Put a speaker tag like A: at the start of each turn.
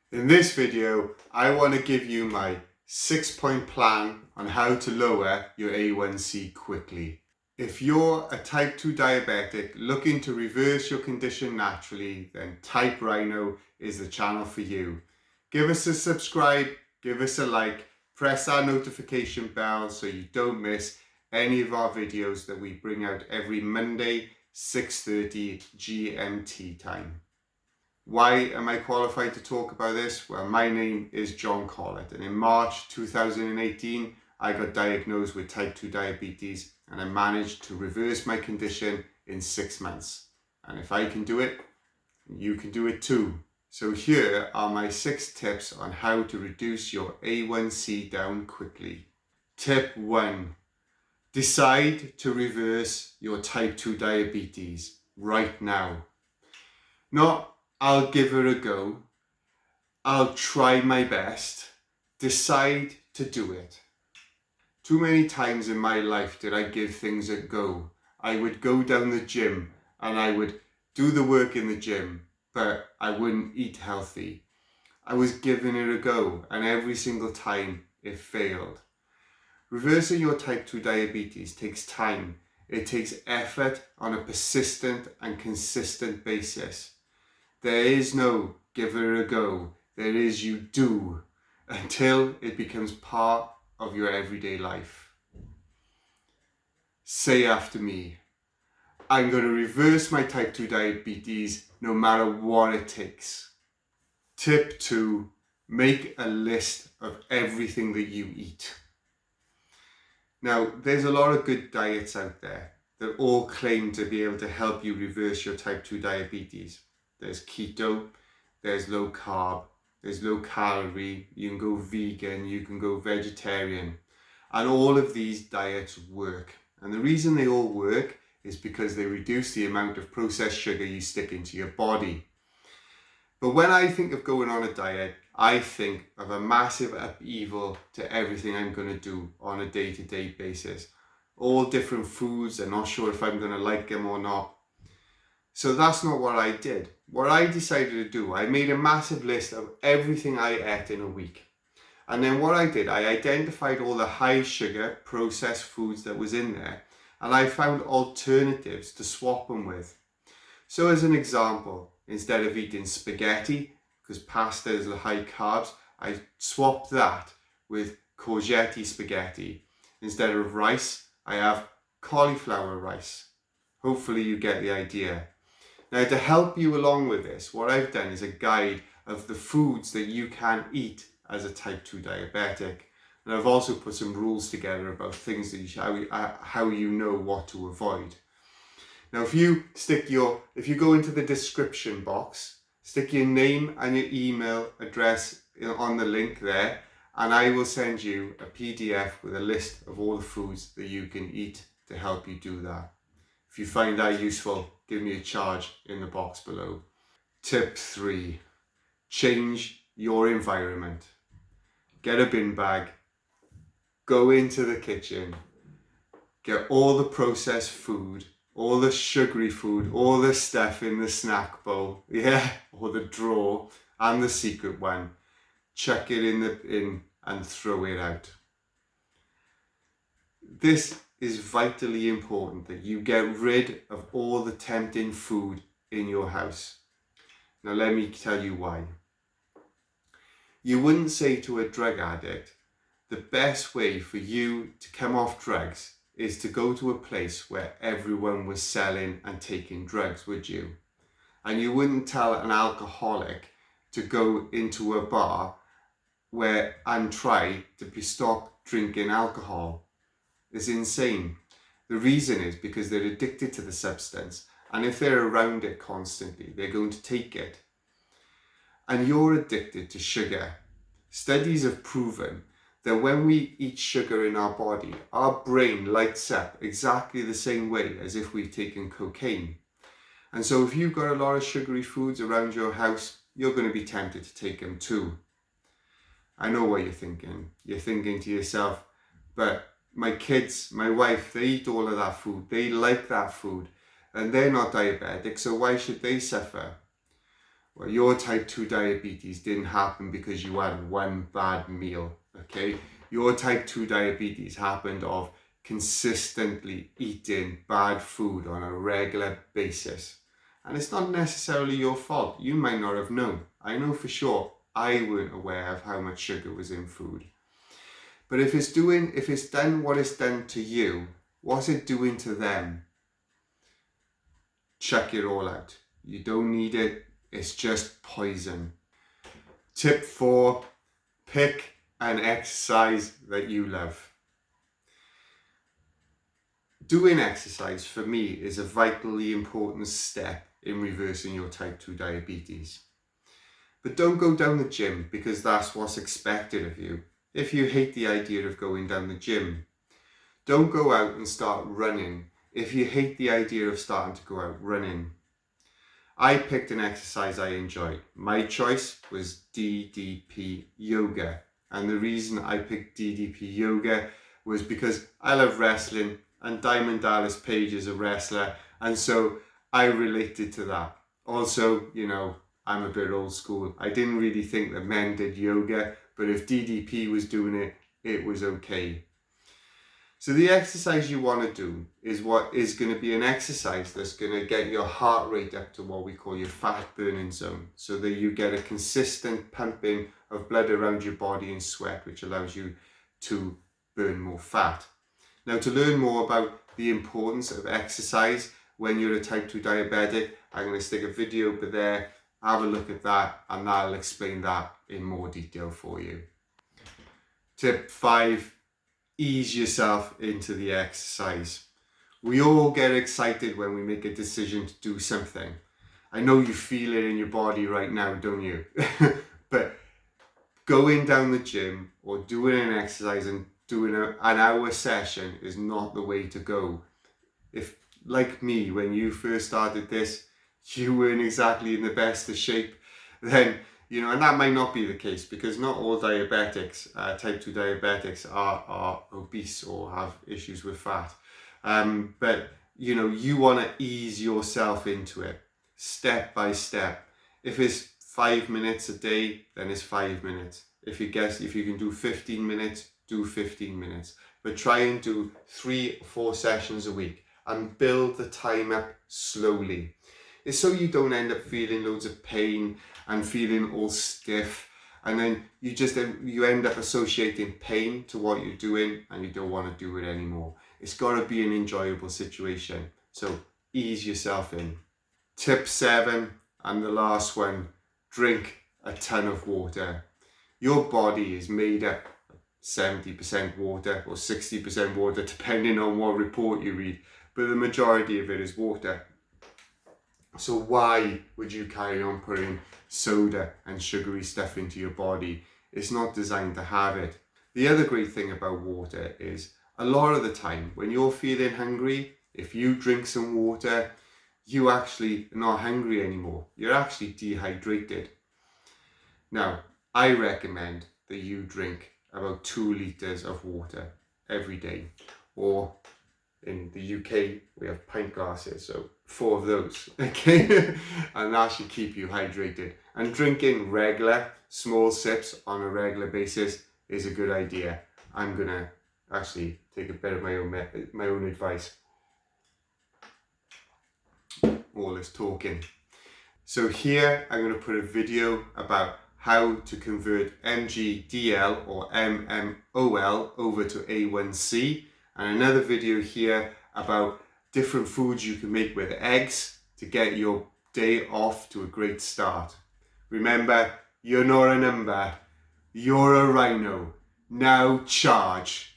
A: In this video, I want to give you my 6-point plan on how to lower your A1c quickly. If you're a type 2 diabetic looking to reverse your condition naturally, then Type Rhino is the channel for you. Give us a subscribe, give us a like, press that notification bell so you don't miss any of our videos that we bring out every Monday, 6:30 GMT time. Why am I qualified to talk about this? Well, my name is John Collett, and in March 2018 I got diagnosed with type 2 diabetes, and I managed to reverse my condition in 6 months. And if I can do it, you can do it too. So here are my 6 tips on how to reduce your A1c down quickly. Tip 1. Decide to reverse your type 2 diabetes right now. Not I'll give it a go, I'll try my best. Decide to do it. Too many times in my life did I give things a go. I would go down the gym and I would do the work in the gym, but I wouldn't eat healthy. I was giving it a go, and every single time it failed. Reversing your type 2 diabetes takes time. It takes effort on a persistent and consistent basis. There is no give it a go, there is you do, until it becomes part of your everyday life. Say after me, I'm going to reverse my type 2 diabetes no matter what it takes. Tip 2, make a list of everything that you eat. Now, there's a lot of good diets out there that all claim to be able to help you reverse your type 2 diabetes. There's keto, there's low carb, there's low calorie, you can go vegan, you can go vegetarian. And all of these diets work. And the reason they all work is because they reduce the amount of processed sugar you stick into your body. But when I think of going on a diet, I think of a massive upheaval to everything I'm going to do on a day-to-day basis. All different foods, I'm not sure if I'm going to like them or not. So that's not what I did. What I decided to do, I made a massive list of everything I ate in a week. And then what I did, I identified all the high sugar processed foods that was in there, and I found alternatives to swap them with. So as an example, instead of eating spaghetti, because pasta is high carbs, I swapped that with courgette spaghetti. Instead of rice, I have cauliflower rice. Hopefully you get the idea. Now, to help you along with this, what I've done is a guide of the foods that you can eat as a type 2 diabetic. And I've also put some rules together about things that how you know what to avoid. Now, if you go into the description box, stick your name and your email address on the link there, and I will send you a PDF with a list of all the foods that you can eat to help you do that. If you find that useful, give me a charge in the box below. Tip 3, change your environment. Get a bin bag, go into the kitchen, get all the processed food, all the sugary food, all the stuff in the snack bowl, or the drawer, and the secret one. Chuck it in the bin and throw it out. This is vitally important, that you get rid of all the tempting food in your house. Now let me tell you why. You wouldn't say to a drug addict, the best way for you to come off drugs is to go to a place where everyone was selling and taking drugs, would you? And you wouldn't tell an alcoholic to go into a bar and try to stop drinking alcohol. It's insane. The reason is because they're addicted to the substance, and if they're around it constantly, they're going to take it. And you're addicted to sugar. Studies have proven that when we eat sugar in our body, our brain lights up exactly the same way as if we've taken cocaine. And so if you've got a lot of sugary foods around your house, you're going to be tempted to take them too. I know what you're thinking. You're thinking to yourself, but my kids, my wife, they eat all of that food. They like that food, and they're not diabetic, so why should they suffer? Well, your type 2 diabetes didn't happen because you had one bad meal, okay? Your type 2 diabetes happened of consistently eating bad food on a regular basis. And it's not necessarily your fault. You might not have known. I know for sure I weren't aware of how much sugar was in food. But if it's done what it's done to you, what's it doing to them? Chuck it all out. You don't need it. It's just poison. Tip 4, pick an exercise that you love. Doing exercise for me is a vitally important step in reversing your type 2 diabetes. But don't go down the gym because that's what's expected of you. If you hate the idea of going down the gym, don't go out and start running if you hate the idea of starting to go out running. I picked an exercise I enjoyed. My choice was DDP yoga. And the reason I picked DDP yoga was because I love wrestling and Diamond Dallas Page is a wrestler. And so I related to that. Also, you know, I'm a bit old school. I didn't really think that men did yoga, but if DDP was doing it, it was okay. So the exercise you want to do is what is going to be an exercise that's going to get your heart rate up to what we call your fat burning zone, so that you get a consistent pumping of blood around your body and sweat, which allows you to burn more fat. Now, to learn more about the importance of exercise when you're a type 2 diabetic, I'm going to stick a video up there, have a look at that, and that'll explain that in more detail for you. Tip 5. Ease yourself into the exercise. We all get excited when we make a decision to do something. I know you feel it in your body right now, don't you? But going down the gym or doing an exercise and doing an hour session is not the way to go. If, like me, when you first started this, you weren't exactly in the best of shape, then you know, and that might not be the case because not all diabetics, type 2 diabetics are obese or have issues with fat. But, you know, you want to ease yourself into it step by step. If it's 5 minutes a day, then it's 5 minutes. If you can do 15 minutes, do 15 minutes. But try and do 3 or 4 sessions a week and build the time up slowly. It's so you don't end up feeling loads of pain and feeling all stiff, and then you end up associating pain to what you're doing and you don't want to do it anymore. It's got to be an enjoyable situation, so ease yourself in. Tip 7, and the last one, drink a ton of water. Your body is made up 70% water or 60% water depending on what report you read, but the majority of it is water. So why would you carry on putting soda and sugary stuff into your body? It's not designed to have it. The other great thing about water is a lot of the time when you're feeling hungry, if you drink some water, you actually are not hungry anymore. You're actually dehydrated. Now, I recommend that you drink about 2 litres of water every day, or in the UK, we have pint glasses, so 4 of those, okay? And that should keep you hydrated. And drinking regular, small sips on a regular basis is a good idea. I'm gonna actually take a bit of my own advice. All this talking. So here, I'm gonna put a video about how to convert MGDL or MMOL over to A1c, and another video here about different foods you can make with eggs to get your day off to a great start. Remember, you're not a number, you're a rhino. Now charge.